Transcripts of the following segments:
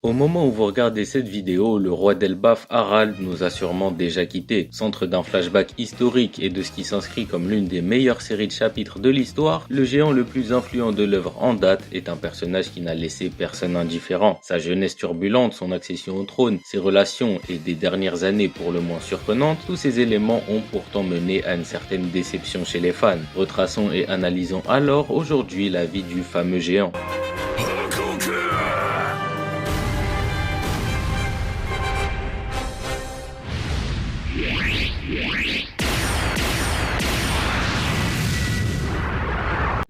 Au moment où vous regardez cette vidéo, le roi d'Elbaf, Harald, nous a sûrement déjà quittés. Centre d'un flashback historique et de ce qui s'inscrit comme l'une des meilleures séries de chapitres de l'histoire, le géant le plus influent de l'œuvre en date est un personnage qui n'a laissé personne indifférent. Sa jeunesse turbulente, son accession au trône, ses relations et des dernières années pour le moins surprenantes, tous ces éléments ont pourtant mené à une certaine déception chez les fans. Retraçons et analysons alors aujourd'hui la vie du fameux géant.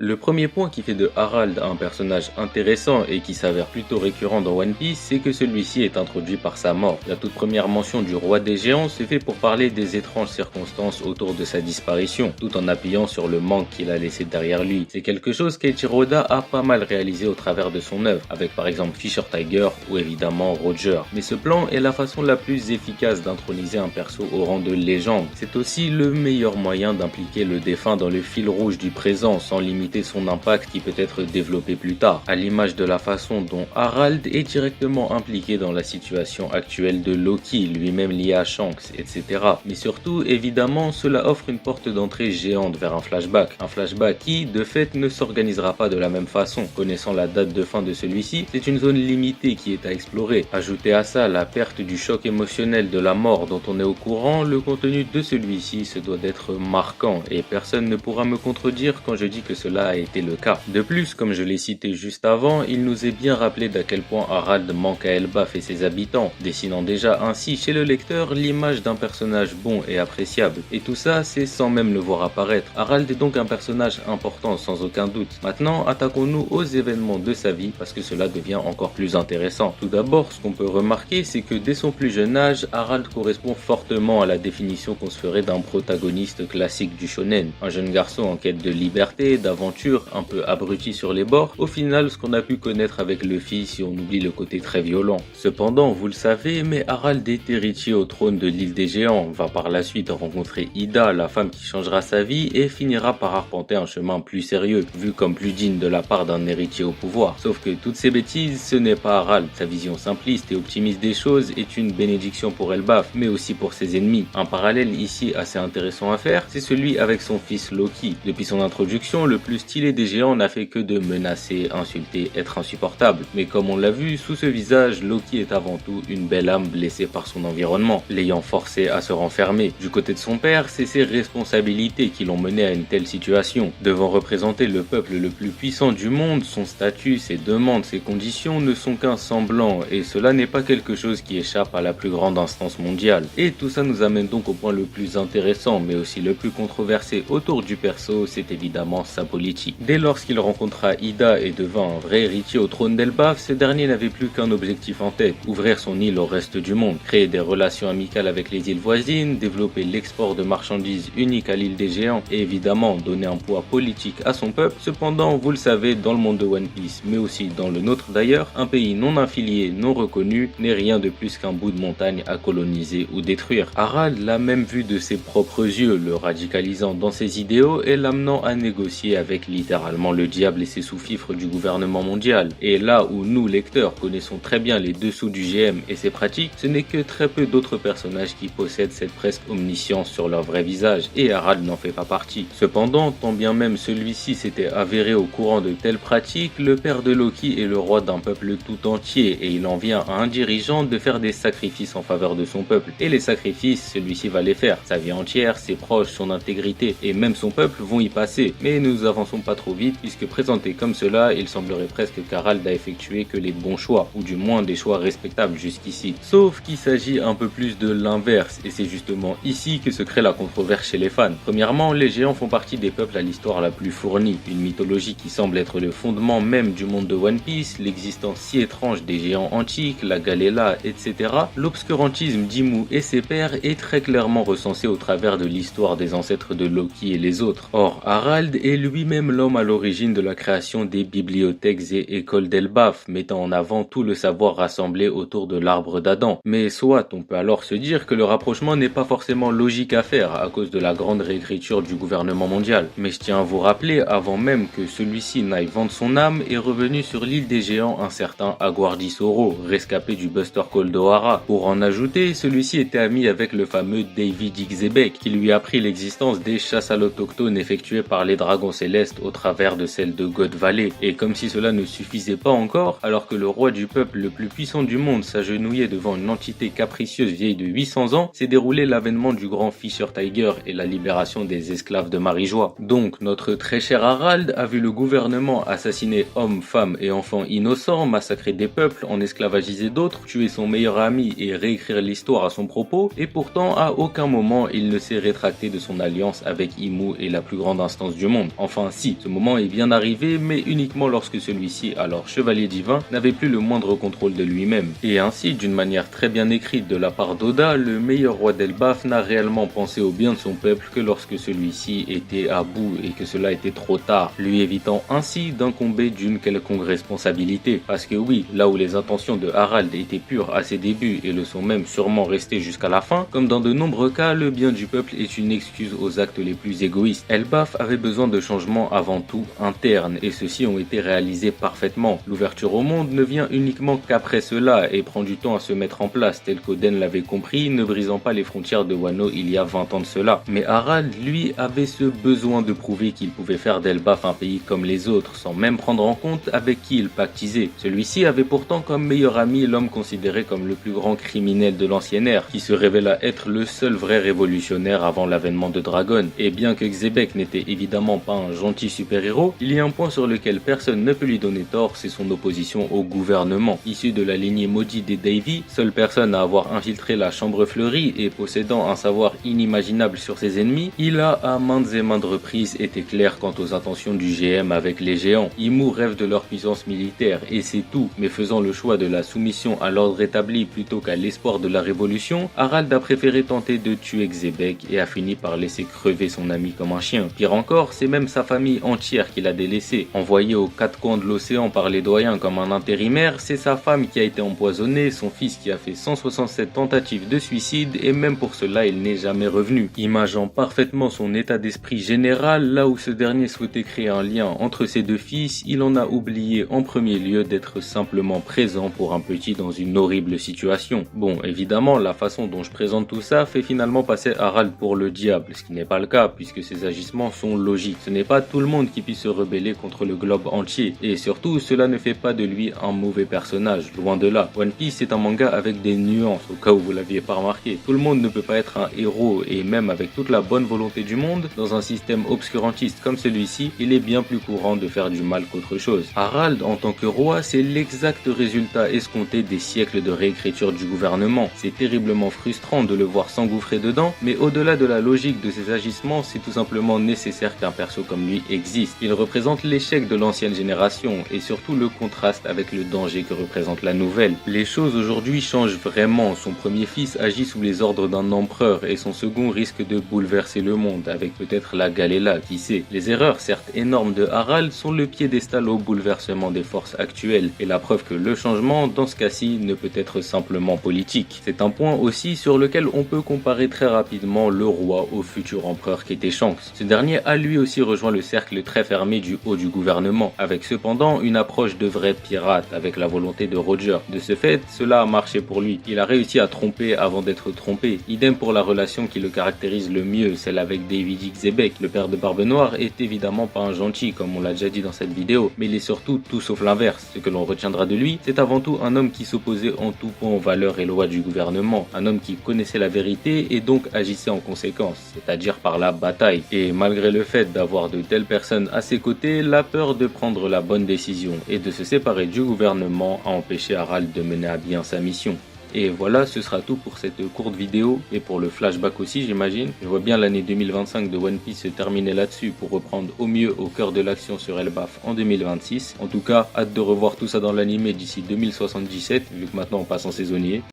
Le premier point qui fait de Harald un personnage intéressant et qui s'avère plutôt récurrent dans One Piece, c'est que celui-ci est introduit par sa mort. La toute première mention du roi des géants se fait pour parler des étranges circonstances autour de sa disparition, tout en appuyant sur le manque qu'il a laissé derrière lui. C'est quelque chose qu'Eiichiro Oda a pas mal réalisé au travers de son œuvre, avec par exemple Fisher Tiger ou évidemment Roger. Mais ce plan est la façon la plus efficace d'introniser un perso au rang de légende. C'est aussi le meilleur moyen d'impliquer le défunt dans le fil rouge du présent sans limiter son impact qui peut être développé plus tard, à l'image de la façon dont Harald est directement impliqué dans la situation actuelle de Loki, lui-même lié à Shanks, etc. Mais surtout, évidemment, cela offre une porte d'entrée géante vers un flashback qui, de fait, ne s'organisera pas de la même façon. Connaissant la date de fin de celui-ci, c'est une zone limitée qui est à explorer. Ajoutez à ça la perte du choc émotionnel de la mort dont on est au courant, le contenu de celui-ci se doit d'être marquant et personne ne pourra me contredire quand je dis que cela a été le cas. De plus, comme je l'ai cité juste avant, il nous est bien rappelé d'à quel point Harald manque à Elbaf et ses habitants, dessinant déjà ainsi chez le lecteur l'image d'un personnage bon et appréciable. Et tout ça, c'est sans même le voir apparaître. Harald est donc un personnage important sans aucun doute. Maintenant, attaquons-nous aux événements de sa vie parce que cela devient encore plus intéressant. Tout d'abord, ce qu'on peut remarquer, c'est que dès son plus jeune âge, Harald correspond fortement à la définition qu'on se ferait d'un protagoniste classique du shonen. Un jeune garçon en quête de liberté, d'aventure, un peu abruti sur les bords, au final ce qu'on a pu connaître avec Luffy si on oublie le côté très violent. Cependant, vous le savez, mais Harald est héritier au trône de l'île des géants, va par la suite rencontrer Ida, la femme qui changera sa vie et finira par arpenter un chemin plus sérieux, vu comme plus digne de la part d'un héritier au pouvoir. Sauf que toutes ces bêtises, ce n'est pas Harald. Sa vision simpliste et optimiste des choses est une bénédiction pour Elbaf, mais aussi pour ses ennemis. Un parallèle ici assez intéressant à faire, c'est celui avec son fils Loki. Depuis son introduction, le plus stylé des géants n'a fait que de menacer, insulter, être insupportable. Mais comme on l'a vu, sous ce visage, Loki est avant tout une belle âme blessée par son environnement, l'ayant forcé à se renfermer. Du côté de son père, c'est ses responsabilités qui l'ont mené à une telle situation. Devant représenter le peuple le plus puissant du monde, son statut, ses demandes, ses conditions ne sont qu'un semblant, et cela n'est pas quelque chose qui échappe à la plus grande instance mondiale. Et tout ça nous amène donc au point le plus intéressant, mais aussi le plus controversé autour du perso, c'est évidemment sa politique. Dès lors qu'il rencontra Ida et devint un vrai héritier au trône d'Elbaf, ce dernier n'avait plus qu'un objectif en tête, ouvrir son île au reste du monde, créer des relations amicales avec les îles voisines, développer l'export de marchandises unique à l'île des géants et évidemment donner un poids politique à son peuple. Cependant, vous le savez, dans le monde de One Piece, mais aussi dans le nôtre d'ailleurs, un pays non affilié, non reconnu, n'est rien de plus qu'un bout de montagne à coloniser ou détruire. Harald l'a même vu de ses propres yeux, le radicalisant dans ses idéaux et l'amenant à négocier avec littéralement le diable et ses sous-fifres du gouvernement mondial. Et là où nous, lecteurs, connaissons très bien les dessous du GM et ses pratiques, ce n'est que très peu d'autres personnages qui possèdent cette presque omniscience sur leur vrai visage, et Harald n'en fait pas partie. Cependant, tant bien même celui-ci s'était avéré au courant de telles pratiques, le père de Loki est le roi d'un peuple tout entier, et il en vient à un dirigeant de faire des sacrifices en faveur de son peuple. Et les sacrifices, celui-ci va les faire. Sa vie entière, ses proches, son intégrité, et même son peuple vont y passer. Mais nous avançons pas trop vite puisque présenté comme cela, il semblerait presque qu'Harald a effectué que les bons choix, ou du moins des choix respectables jusqu'ici. Sauf qu'il s'agit un peu plus de l'inverse, et c'est justement ici que se crée la controverse chez les fans. Premièrement, les géants font partie des peuples à l'histoire la plus fournie, une mythologie qui semble être le fondement même du monde de One Piece, l'existence si étrange des géants antiques, la Galela, etc. L'obscurantisme d'Imu et ses pairs est très clairement recensé au travers de l'histoire des ancêtres de Loki et les autres. Or, Harald est lui-même même l'homme à l'origine de la création des bibliothèques et écoles d'Elbaf, mettant en avant tout le savoir rassemblé autour de l'arbre d'Adam. Mais soit, on peut alors se dire que le rapprochement n'est pas forcément logique à faire à cause de la grande réécriture du gouvernement mondial. Mais je tiens à vous rappeler, avant même que celui-ci n'aille vendre son âme, est revenu sur l'île des géants un certain Aguardis Oro, rescapé du Buster Call d'Ohara. Pour en ajouter, celui-ci était ami avec le fameux David Xebek, qui lui apprit l'existence des chasses à l'autochtone effectuées par les dragons célestes au travers de celles de God Valley. Et comme si cela ne suffisait pas encore, alors que le roi du peuple le plus puissant du monde s'agenouillait devant une entité capricieuse vieille de 800 ans, s'est déroulé l'avènement du grand Fisher Tiger et la libération des esclaves de Marie-Joie. Donc notre très cher Harald a vu le gouvernement assassiner hommes, femmes et enfants innocents, massacrer des peuples, en esclavagiser d'autres, tuer son meilleur ami et réécrire l'histoire à son propos, et pourtant à aucun moment il ne s'est rétracté de son alliance avec Imu et la plus grande instance du monde. Enfin si, ce moment est bien arrivé, mais uniquement lorsque celui-ci, alors chevalier divin, n'avait plus le moindre contrôle de lui-même. Et ainsi, d'une manière très bien écrite de la part d'Oda, le meilleur roi d'Elbaf n'a réellement pensé au bien de son peuple que lorsque celui-ci était à bout et que cela était trop tard, lui évitant ainsi d'incomber d'une quelconque responsabilité. Parce que oui, là où les intentions de Harald étaient pures à ses débuts et le sont même sûrement restées jusqu'à la fin, comme dans de nombreux cas, le bien du peuple est une excuse aux actes les plus égoïstes. Elbaf avait besoin de changements avant tout internes et ceux-ci ont été réalisés parfaitement. L'ouverture au monde ne vient uniquement qu'après cela et prend du temps à se mettre en place, tel qu'Oden l'avait compris, ne brisant pas les frontières de Wano il y a 20 ans de cela. Mais Harald, lui, avait ce besoin de prouver qu'il pouvait faire d'Elbaf un pays comme les autres, sans même prendre en compte avec qui il pactisait. Celui-ci avait pourtant comme meilleur ami l'homme considéré comme le plus grand criminel de l'ancienne ère, qui se révéla être le seul vrai révolutionnaire avant l'avènement de Dragon. Et bien que Xebek n'était évidemment pas un gentil super-héros, il y a un point sur lequel personne ne peut lui donner tort, c'est son opposition au gouvernement. Issu de la lignée maudite des Davy, seule personne à avoir infiltré la Chambre Fleurie et possédant un savoir inimaginable sur ses ennemis, il a à maintes et maintes reprises été clair quant aux intentions du GM avec les géants. Imu rêve de leur puissance militaire et c'est tout, mais faisant le choix de la soumission à l'ordre établi plutôt qu'à l'espoir de la révolution, Harald a préféré tenter de tuer Xebek et a fini par laisser crever son ami comme un chien. Pire encore, c'est même sa famille entière qu'il a délaissée. Envoyé aux quatre coins de l'océan par les doyens comme un intérimaire, c'est sa femme qui a été empoisonnée, son fils qui a fait 167 tentatives de suicide et même pour cela il n'est jamais revenu. Imageant parfaitement son état d'esprit général, là où ce dernier souhaitait créer un lien entre ses deux fils, il en a oublié en premier lieu d'être simplement présent pour un petit dans une horrible situation. Bon, évidemment, la façon dont je présente tout ça fait finalement passer Harald pour le diable, ce qui n'est pas le cas puisque ses agissements sont logiques. Ce n'est pas tout le monde qui puisse se rebeller contre le globe entier et surtout cela ne fait pas de lui un mauvais personnage, loin de là. One Piece est un manga avec des nuances au cas où vous l'aviez pas remarqué. Tout le monde ne peut pas être un héros et même avec toute la bonne volonté du monde, dans un système obscurantiste comme celui-ci, il est bien plus courant de faire du mal qu'autre chose. Harald en tant que roi, c'est l'exact résultat escompté des siècles de réécriture du gouvernement. C'est terriblement frustrant de le voir s'engouffrer dedans, mais au-delà de la logique de ses agissements, c'est tout simplement nécessaire qu'un perso comme lui existe. Il représente l'échec de l'ancienne génération et surtout le contraste avec le danger que représente la nouvelle. Les choses aujourd'hui changent vraiment. Son premier fils agit sous les ordres d'un empereur et son second risque de bouleverser le monde avec peut-être la Galela, qui sait. Les erreurs certes énormes de Harald sont le piédestal au bouleversement des forces actuelles et la preuve que le changement dans ce cas-ci ne peut être simplement politique. C'est un point aussi sur lequel on peut comparer très rapidement le roi au futur empereur qu'était Shanks. Ce dernier a lui aussi rejoint le cercle très fermé du haut du gouvernement, avec cependant une approche de vrai pirate avec la volonté de Roger. De ce fait, cela a marché pour lui. Il a réussi à tromper avant d'être trompé. Idem pour la relation qui le caractérise le mieux, celle avec David Xebek. Le père de Barbe Noire est évidemment pas un gentil comme on l'a déjà dit dans cette vidéo, mais il est surtout tout sauf l'inverse. Ce que l'on retiendra de lui, c'est avant tout un homme qui s'opposait en tout point aux valeurs et lois du gouvernement, un homme qui connaissait la vérité et donc agissait en conséquence, c'est-à-dire par la bataille. Et malgré le fait d'avoir de telles personnes à ses côtés, la peur de prendre la bonne décision et de se séparer du gouvernement a empêché Harald de mener à bien sa mission. Et voilà, ce sera tout pour cette courte vidéo et pour le flashback aussi j'imagine. Je vois bien l'année 2025 de One Piece se terminer là-dessus pour reprendre au mieux au cœur de l'action sur Elbaf en 2026. En tout cas, hâte de revoir tout ça dans l'animé d'ici 2077 vu que maintenant on passe en saisonnier.